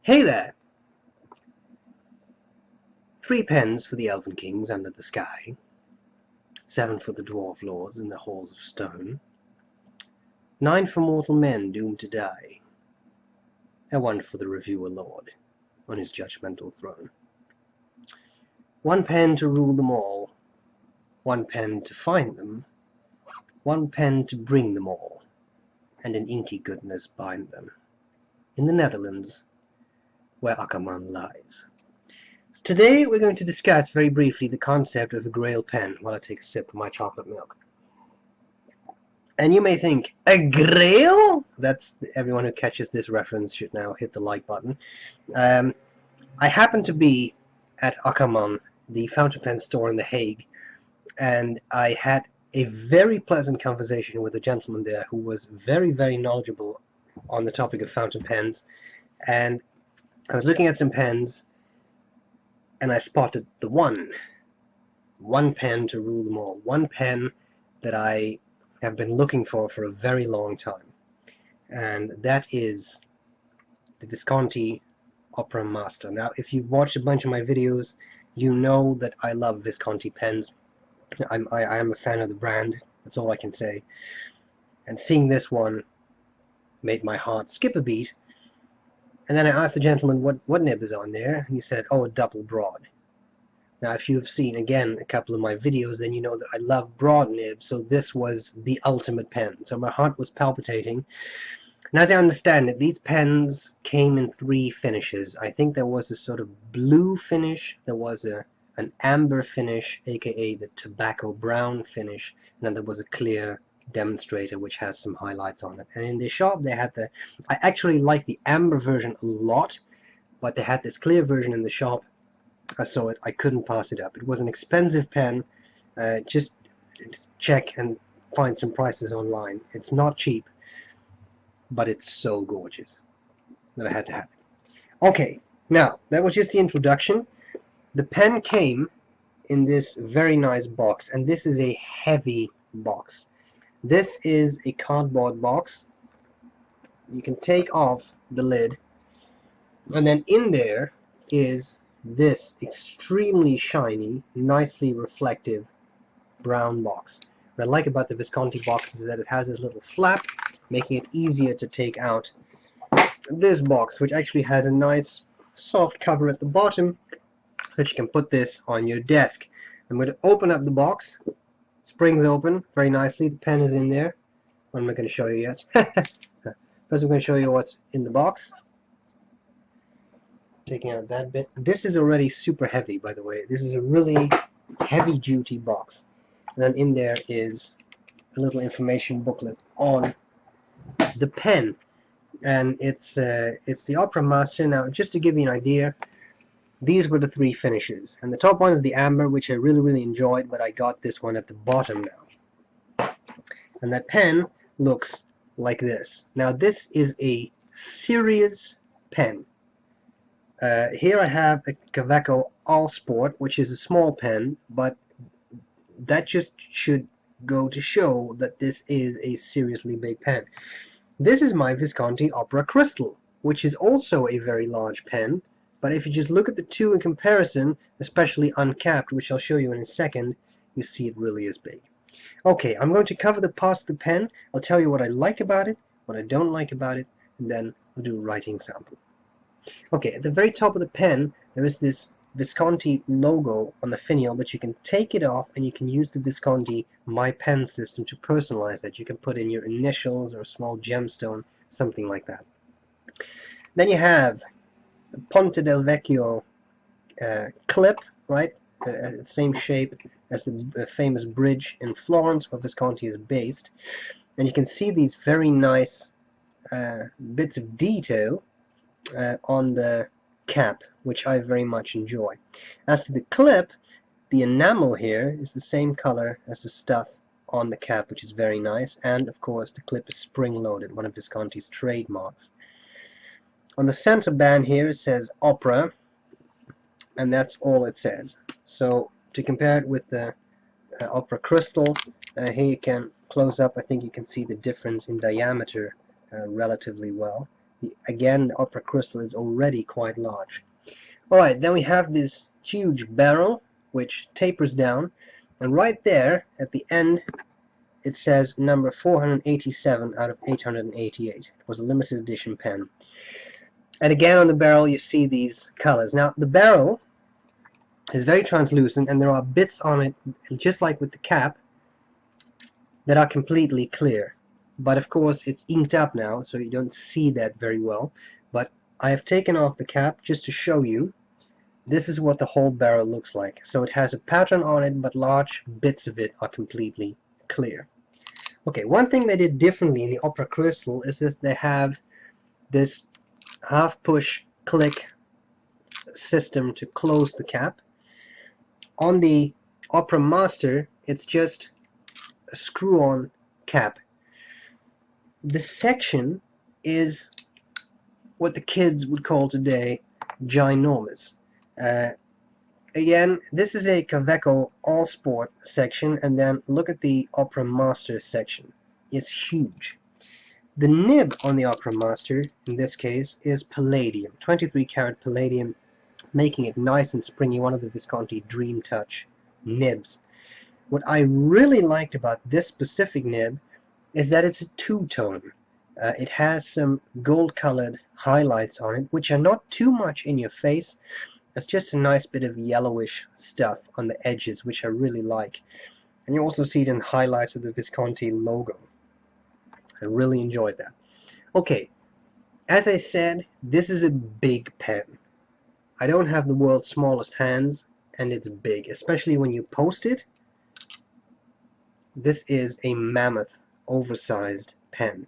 Hey there! 3 pens for the elven kings under the sky, 7 for the dwarf lords in the halls of stone, 9 for mortal men doomed to die, and 1 for the reviewer lord on his judgmental throne. 1 pen to rule them all, 1 pen to find them, 1 pen to bring them all, and in inky goodness bind them, in the Netherlands, where Akkerman lies. Today we're going to discuss very briefly the concept of a grail pen while I take a sip of my chocolate milk. And you may think, a grail? Everyone who catches this reference should now hit the like button. I happen to be at Akkerman, the fountain pen store in The Hague, and I had a very pleasant conversation with a gentleman there who was very, very knowledgeable on the topic of fountain pens. And I was looking at some pens, and I spotted the one pen to rule them all, 1 pen that I have been looking for a very long time, and that is the Visconti Opera Master. Now, if you've watched a bunch of my videos, you know that I love Visconti pens. I am a fan of the brand, that's all I can say. And seeing this one made my heart skip a beat. And then I asked the gentleman what nib is on there, and he said, oh, a double broad. Now, if you've seen, again, a couple of my videos, then you know that I love broad nibs, so this was the ultimate pen. So my heart was palpitating. And as I understand it, these pens came in 3 finishes. I think there was a sort of blue finish, there was an amber finish, aka the tobacco brown finish, and then there was a clear demonstrator which has some highlights on it. And in the shop they had I actually like the amber version a lot, but they had this clear version in the shop. I saw it, I couldn't pass it up. It was an expensive pen. Just check and find some prices online. It's not cheap, but it's so gorgeous that I had to have it. Okay, now that was just the introduction. The pen came in this very nice box, and this is a heavy box. This is a cardboard box. You can take off the lid, and then in there is this extremely shiny, nicely reflective brown box. What I like about the Visconti box is that it has this little flap, making it easier to take out this box, which actually has a nice soft cover at the bottom, that you can put this on your desk. I'm going to open up the box. Springs open very nicely. The pen is in there. I'm not going to show you yet. First I'm going to show you what's in the box. Taking out that bit. This is already super heavy, by the way. This is a really heavy-duty box. And then in there is a little information booklet on the pen. And it's the Opera Master. Now, just to give you an idea, these were the 3 finishes, and the top one is the amber, which I really enjoyed, but I got this one at the bottom now. And that pen looks like this. Now this is a serious pen. Here I have a Kaweco All-Sport, which is a small pen, but that just should go to show that this is a seriously big pen. This is my Visconti Opera Crystal, which is also a very large pen. But if you just look at the 2 in comparison, especially uncapped, which I'll show you in a second, you see it really is big. Okay, I'm going to cover the parts of the pen. I'll tell you what I like about it, what I don't like about it, and then I'll do a writing sample. Okay, at the very top of the pen, there is this Visconti logo on the finial, but you can take it off and you can use the Visconti My Pen system to personalize that. You can put in your initials or a small gemstone, something like that. Then you have Ponte del Vecchio clip, right? Same shape as the famous bridge in Florence where Visconti is based. And you can see these very nice bits of detail on the cap, which I very much enjoy. As to the clip, the enamel here is the same color as the stuff on the cap, which is very nice. And of course the clip is spring-loaded, one of Visconti's trademarks. On the center band here it says Opera, and that's all it says. So to compare it with the Opera Crystal, here you can close up. I think you can see the difference in diameter relatively well. Again, the upper crystal is already quite large. Alright, then we have this huge barrel which tapers down, and right there at the end it says number 487 out of 888. It was a limited edition pen. And again on the barrel you see these colors. Now the barrel is very translucent and there are bits on it, just like with the cap, that are completely clear. But of course it's inked up now, so you don't see that very well. But I have taken off the cap just to show you. This is what the whole barrel looks like. So it has a pattern on it, but large bits of it are completely clear. Okay, one thing they did differently in the Opera Crystal is that they have this half push click system to close the cap. On the Opera Master, it's just a screw-on cap. The section is what the kids would call today ginormous. Again, this is a Kaweco All Sport section, and then look at the Opera Master section. It's huge. The nib on the Opera Master, in this case, is palladium, 23 karat palladium, making it nice and springy, one of the Visconti Dream Touch nibs. What I really liked about this specific nib is that it's a two-tone. It has some gold-colored highlights on it, which are not too much in your face. It's just a nice bit of yellowish stuff on the edges, which I really like. And you also see it in the highlights of the Visconti logo. I really enjoyed that. Okay, as I said, this is a big pen. I don't have the world's smallest hands, and it's big, especially when you post it. This is a mammoth, oversized pen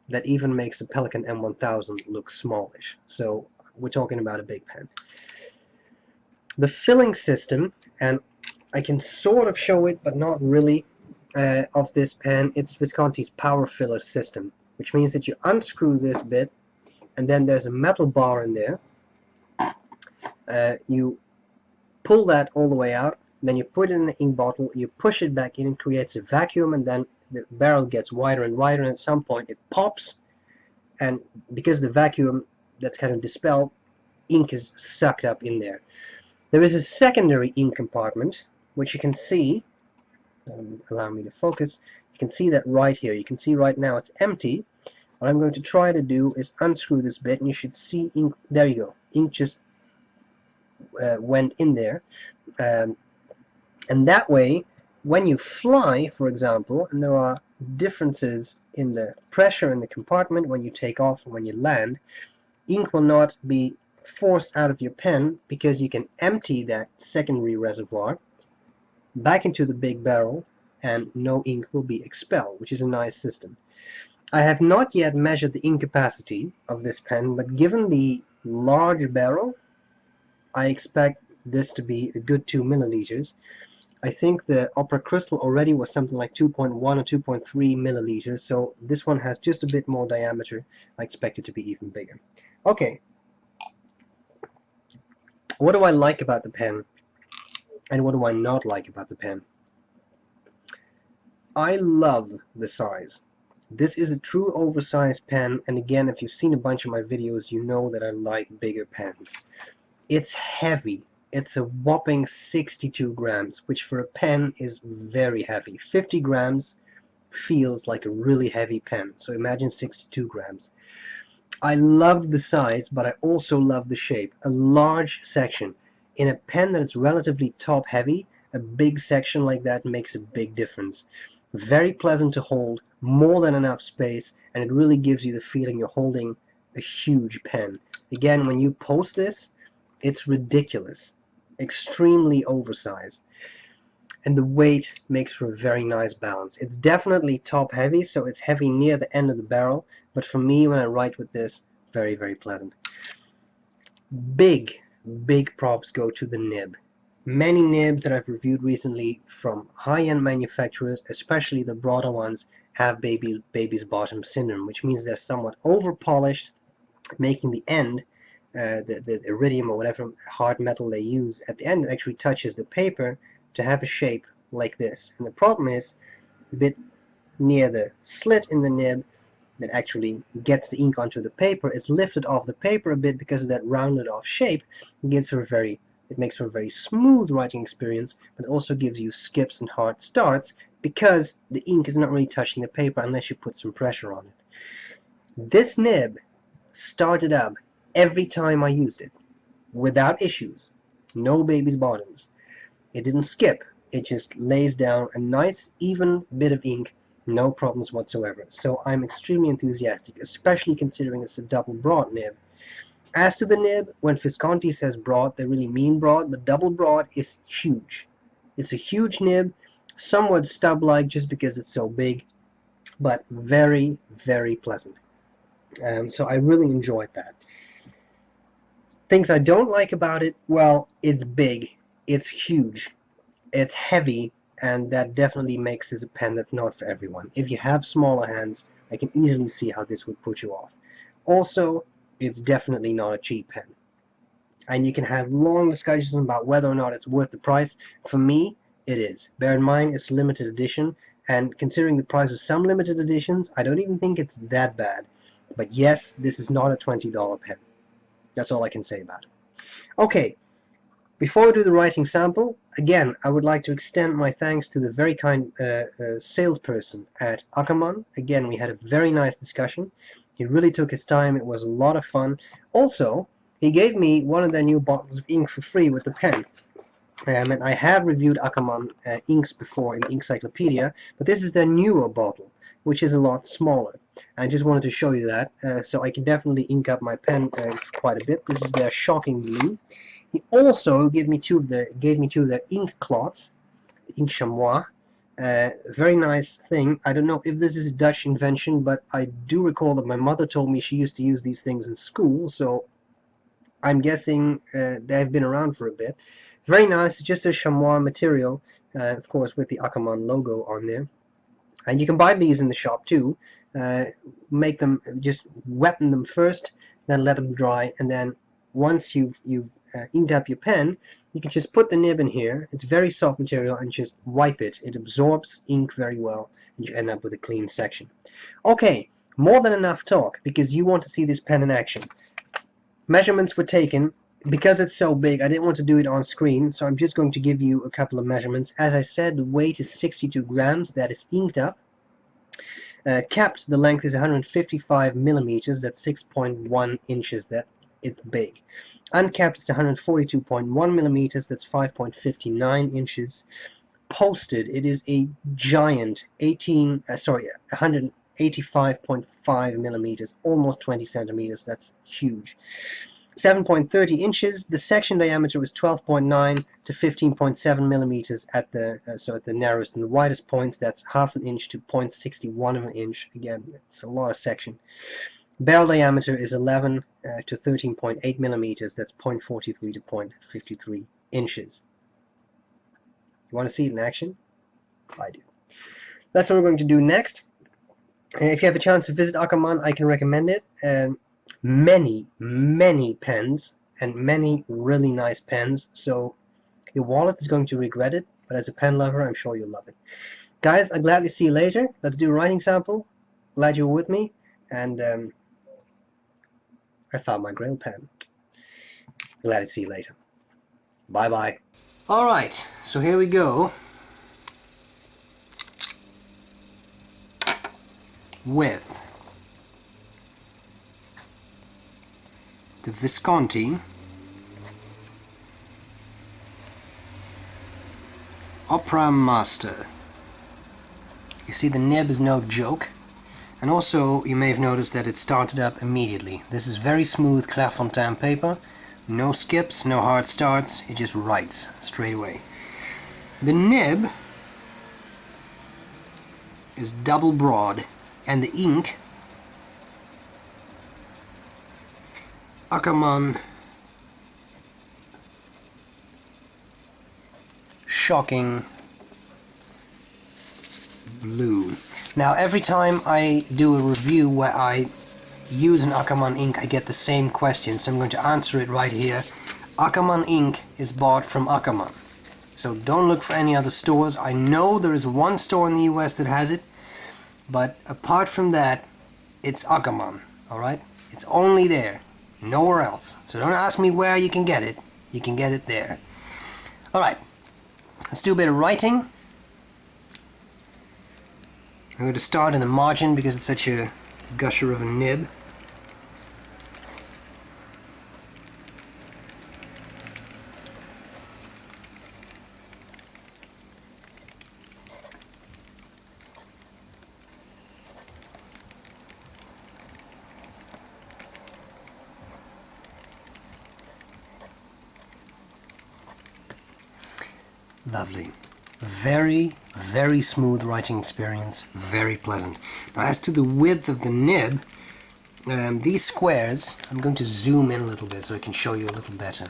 that even makes a Pelikan M1000 look smallish. So we're talking about a big pen. The filling system, and I can sort of show it, but not really, of this pen, it's Visconti's power filler system, which means that you unscrew this bit, and then there's a metal bar in there. You pull that all the way out, then you put it in the ink bottle, you push it back in, it creates a vacuum, and then the barrel gets wider and wider, and at some point it pops, and because the vacuum that's kind of dispelled, ink is sucked up in there. There is a secondary ink compartment, which you can see, allow me to focus, you can see that right here. You can see right now it's empty. What I'm going to try to do is unscrew this bit, and you should see ink. There you go. Ink just went in there. And that way, when you fly, for example, and there are differences in the pressure in the compartment when you take off and when you land, ink will not be forced out of your pen because you can empty that secondary reservoir back into the big barrel and no ink will be expelled, which is a nice system. I have not yet measured the ink capacity of this pen, but given the large barrel, I expect this to be a good 2 milliliters. I think the Opera Crystal already was something like 2.1 or 2.3 milliliters, so this one has just a bit more diameter. I expect it to be even bigger. Okay, what do I like about the pen, and what do I not like about the pen? I love the size. This is a true oversized pen, and again, if you've seen a bunch of my videos, you know that I like bigger pens. It's heavy. It's a whopping 62 grams, which for a pen is very heavy. 50 grams feels like a really heavy pen, so imagine 62 grams. I love the size, but I also love the shape. A large section. In a pen that is relatively top heavy, a big section like that makes a big difference. Very pleasant to hold, more than enough space, and it really gives you the feeling you're holding a huge pen. Again, when you post this, it's ridiculous. Extremely oversized. And the weight makes for a very nice balance. It's definitely top heavy, so it's heavy near the end of the barrel, but for me, when I write with this, very, very pleasant. Big props go to the nib. Many nibs that I've reviewed recently from high-end manufacturers, especially the broader ones, have baby's bottom syndrome, which means they're somewhat over-polished, making the end, the iridium or whatever hard metal they use, at the end it actually touches the paper to have a shape like this. And the problem is, a bit near the slit in the nib, that actually gets the ink onto the paper is lifted off the paper a bit because of that rounded off shape. It makes for a very smooth writing experience, but it also gives you skips and hard starts because the ink is not really touching the paper unless you put some pressure on it. This nib started up every time I used it, without issues. No baby's bottoms. It didn't skip. It just lays down a nice, even bit of ink, no problems whatsoever. So I'm extremely enthusiastic, especially considering it's a double broad nib. As to the nib, when Visconti says broad, they really mean broad, but double broad is huge. It's a huge nib, somewhat stub-like just because it's so big, but very, very pleasant. So I really enjoyed that. Things I don't like about it, well, it's big, it's huge, it's heavy, and that definitely makes this a pen that's not for everyone. If you have smaller hands, I can easily see how this would put you off. Also, it's definitely not a cheap pen. And you can have long discussions about whether or not it's worth the price. For me, it is. Bear in mind, it's limited edition, and considering the price of some limited editions, I don't even think it's that bad. But yes, this is not a $20 pen. That's all I can say about it. Okay, before we do the writing sample, again, I would like to extend my thanks to the very kind salesperson at Ackermann. Again, we had a very nice discussion. He really took his time. It was a lot of fun. Also, he gave me one of their new bottles of ink for free with the pen. And I have reviewed Ackermann inks before in the Encyclopedia, but this is their newer bottle, which is a lot smaller. I just wanted to show you that, so I can definitely ink up my pen quite a bit. This is their shocking blue. He also gave me two of their ink cloths, ink chamois. Very nice thing. I don't know if this is a Dutch invention, but I do recall that my mother told me she used to use these things in school, so I'm guessing they've been around for a bit. Very nice, just a chamois material, of course with the Ackermann logo on there. And you can buy these in the shop too. Make them, just wetten them first, then let them dry, and then once you've inked up your pen, you can just put the nib in here. It's very soft material, and just wipe it. It absorbs ink very well, and you end up with a clean section. Okay, more than enough talk, because you want to see this pen in action. Measurements were taken. Because it's so big, I didn't want to do it on screen, so I'm just going to give you a couple of measurements. As I said, the weight is 62 grams. That is inked up. Capped, the length is 155 millimeters. That's 6.1 inches. That it's big. Uncapped is 142.1 millimeters. That's 5.59 inches. Posted, it is a giant 185.5 millimeters, almost 20 centimeters. That's huge. 7.30 inches. The section diameter was 12.9 to 15.7 millimeters at the narrowest and the widest points. That's half an inch to 0.61 of an inch. Again, it's a lot of section. Barrel diameter is 11 to 13.8 millimeters. That's 0.43 to 0.53 inches. You want to see it in action? I do. That's what we're going to do next. If you have a chance to visit Ackermann, I can recommend it. Many pens, and many really nice pens, so your wallet is going to regret it, but as a pen lover, I'm sure you'll love it. Guys, I'll gladly see you later. Let's do a writing sample. Glad you were with me, and I found my grail pen. Glad to see you later. Bye bye. Alright, so here we go with the Visconti Opera Master. You see, the nib is no joke, and also you may have noticed that it started up immediately. This is very smooth Clairefontaine paper, no skips, no hard starts, it just writes straight away. The nib is double broad, and the ink Ackermann Shocking Blue. Now every time I do a review where I use an Ackermann ink, I get the same question, so I'm going to answer it right here. Ackermann ink is bought from Ackermann, so don't look for any other stores. I know there is one store in the US that has it, but apart from that, it's Ackermann, alright? It's only there, nowhere else. So don't ask me where you can get it. You can get it there. Alright, let's do a bit of writing. I'm going to start in the margin because it's such a gusher of a nib. Lovely. Very, very smooth writing experience. Very pleasant. Now as to the width of the nib, these squares, I'm going to zoom in a little bit so I can show you a little better.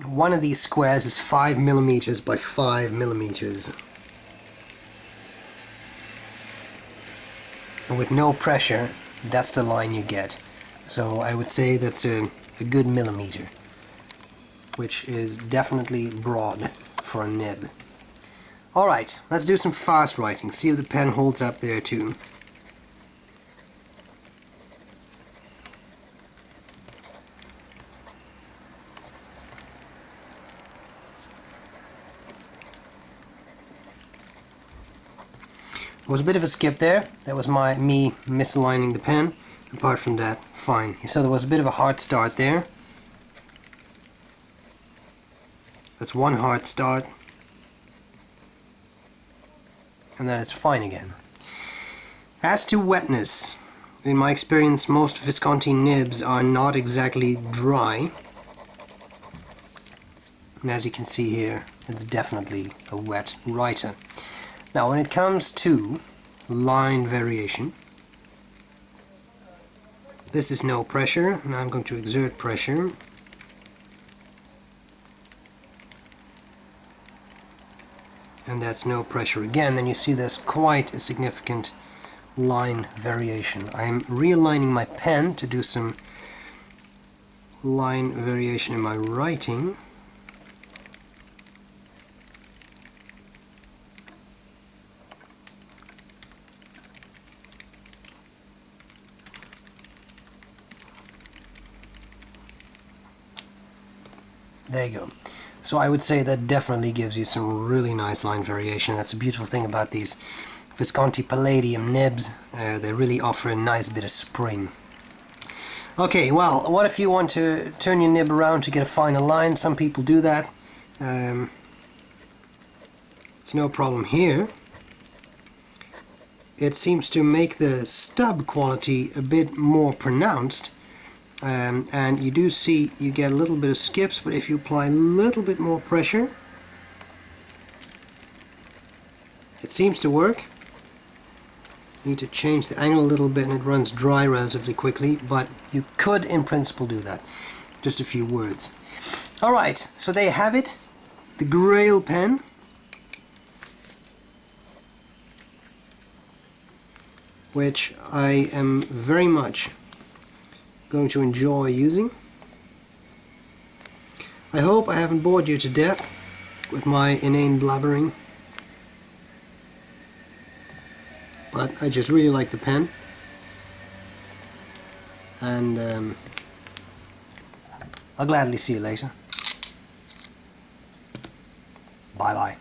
One of these squares is 5 millimeters by 5 millimeters. And with no pressure, that's the line you get. So I would say that's a good millimeter, which is definitely broad for a nib. Alright, let's do some fast writing. See if the pen holds up there too. There was a bit of a skip there. That was me misaligning the pen. Apart from that, fine. So there was a bit of a hard start there. That's one hard start. And then it's fine again. As to wetness, in my experience most Visconti nibs are not exactly dry. And as you can see here, it's definitely a wet writer. Now when it comes to line variation, this is no pressure, and I'm going to exert pressure. And that's no pressure again. Then you see there's quite a significant line variation. I'm realigning my pen to do some line variation in my writing. There you go. So I would say that definitely gives you some really nice line variation. That's a beautiful thing about these Visconti Palladium nibs. They really offer a nice bit of spring. Okay, well, what if you want to turn your nib around to get a finer line? Some people do that. It's no problem here. It seems to make the stub quality a bit more pronounced. And you do see you get a little bit of skips, but if you apply a little bit more pressure, it seems to work. You need to change the angle a little bit and it runs dry relatively quickly, but you could in principle do that. Just a few words. Alright, so there you have it. The Grail pen. Which I am very much going to enjoy using. I hope I haven't bored you to death with my inane blabbering, but I just really like the pen, and I'll gladly see you later. Bye bye.